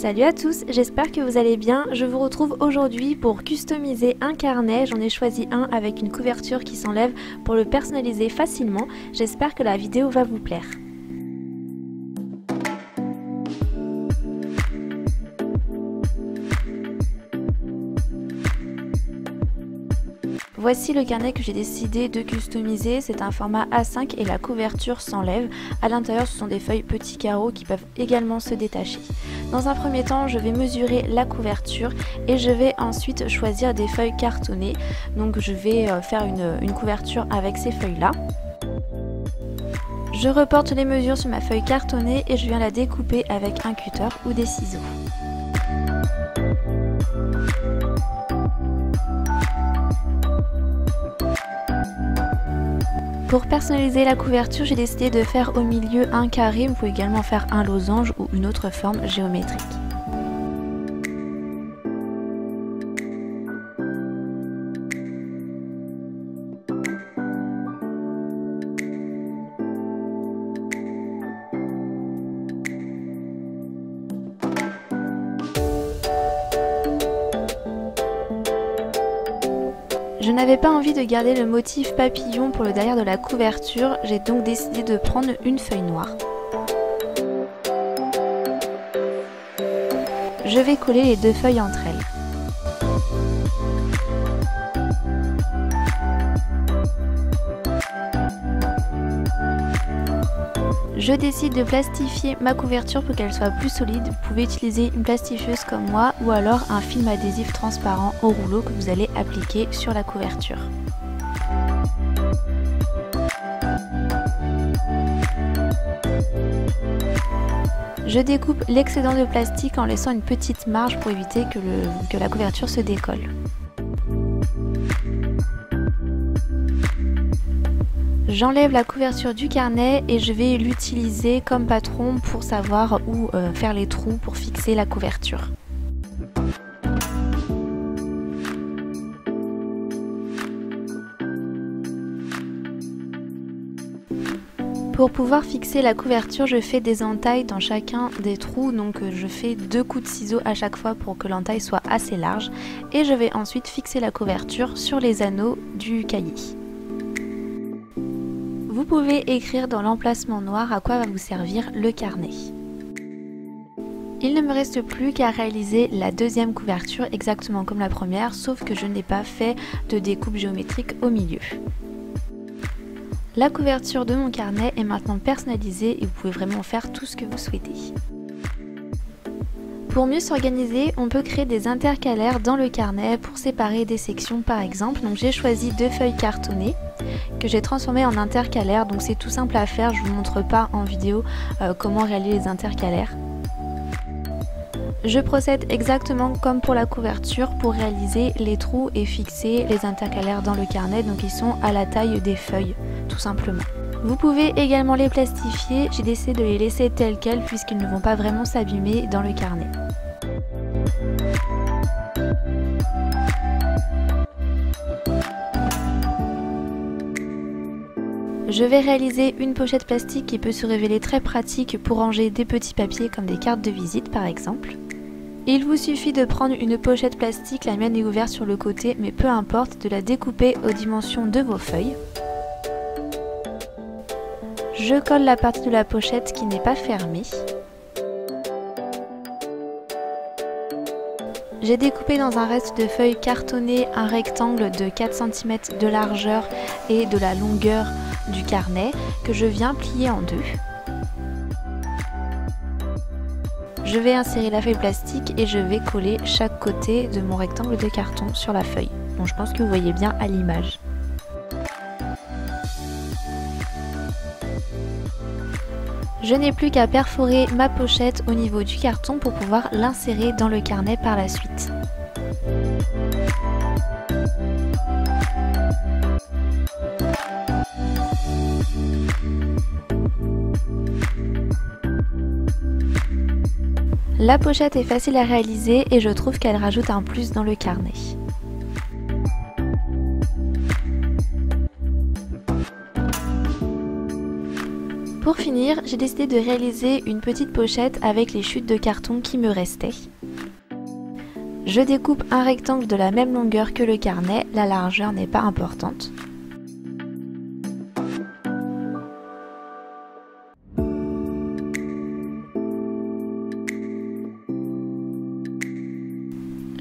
Salut à tous, j'espère que vous allez bien. Je vous retrouve aujourd'hui pour customiser un carnet. J'en ai choisi un avec une couverture qui s'enlève pour le personnaliser facilement. J'espère que la vidéo va vous plaire. Voici le carnet que j'ai décidé de customiser, c'est un format A5 et la couverture s'enlève. À l'intérieur ce sont des feuilles petits carreaux qui peuvent également se détacher. Dans un premier temps je vais mesurer la couverture et je vais ensuite choisir des feuilles cartonnées. Donc je vais faire une couverture avec ces feuilles là. Je reporte les mesures sur ma feuille cartonnée et je viens la découper avec un cutter ou des ciseaux. Pour personnaliser la couverture, j'ai décidé de faire au milieu un carré. Vous pouvez également faire un losange ou une autre forme géométrique. Je n'avais pas envie de garder le motif papillon pour le derrière de la couverture, j'ai donc décidé de prendre une feuille noire. Je vais coller les deux feuilles entre elles. Je décide de plastifier ma couverture pour qu'elle soit plus solide. Vous pouvez utiliser une plastifieuse comme moi ou alors un film adhésif transparent au rouleau que vous allez appliquer sur la couverture. Je découpe l'excédent de plastique en laissant une petite marge pour éviter que la couverture se décolle. J'enlève la couverture du carnet et je vais l'utiliser comme patron pour savoir où faire les trous pour fixer la couverture. Pour pouvoir fixer la couverture, je fais des entailles dans chacun des trous, donc je fais 2 coups de ciseaux à chaque fois pour que l'entaille soit assez large et je vais ensuite fixer la couverture sur les anneaux du cahier. Vous pouvez écrire dans l'emplacement noir à quoi va vous servir le carnet. Il ne me reste plus qu'à réaliser la deuxième couverture exactement comme la première, sauf que je n'ai pas fait de découpe géométrique au milieu. La couverture de mon carnet est maintenant personnalisée et vous pouvez vraiment faire tout ce que vous souhaitez. Pour mieux s'organiser, on peut créer des intercalaires dans le carnet pour séparer des sections par exemple. Donc j'ai choisi 2 feuilles cartonnées que j'ai transformées en intercalaires. Donc c'est tout simple à faire, je ne vous montre pas en vidéo comment réaliser les intercalaires. Je procède exactement comme pour la couverture pour réaliser les trous et fixer les intercalaires dans le carnet. Donc ils sont à la taille des feuilles, tout simplement. Vous pouvez également les plastifier, j'ai décidé de les laisser tels quels puisqu'ils ne vont pas vraiment s'abîmer dans le carnet. Je vais réaliser une pochette plastique qui peut se révéler très pratique pour ranger des petits papiers comme des cartes de visite par exemple. Il vous suffit de prendre une pochette plastique, la mienne est ouverte sur le côté mais peu importe, de la découper aux dimensions de vos feuilles. Je colle la partie de la pochette qui n'est pas fermée. J'ai découpé dans un reste de feuilles cartonnées un rectangle de 4 cm de largeur et de la longueur du carnet que je viens plier en deux. Je vais insérer la feuille plastique et je vais coller chaque côté de mon rectangle de carton sur la feuille. Bon, je pense que vous voyez bien à l'image. Je n'ai plus qu'à perforer ma pochette au niveau du carton pour pouvoir l'insérer dans le carnet par la suite. La pochette est facile à réaliser et je trouve qu'elle rajoute un plus dans le carnet. Pour finir, j'ai décidé de réaliser une petite pochette avec les chutes de carton qui me restaient. Je découpe un rectangle de la même longueur que le carnet, la largeur n'est pas importante.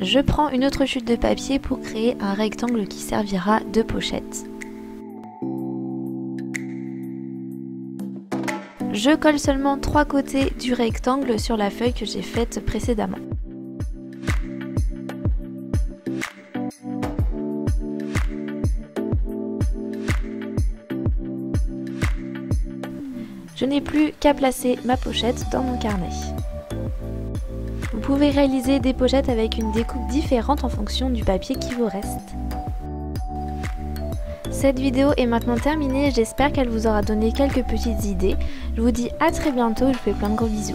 Je prends une autre chute de papier pour créer un rectangle qui servira de pochette. Je colle seulement 3 côtés du rectangle sur la feuille que j'ai faite précédemment. Je n'ai plus qu'à placer ma pochette dans mon carnet. Vous pouvez réaliser des pochettes avec une découpe différente en fonction du papier qui vous reste. Cette vidéo est maintenant terminée, j'espère qu'elle vous aura donné quelques petites idées. Je vous dis à très bientôt, je vous fais plein de gros bisous.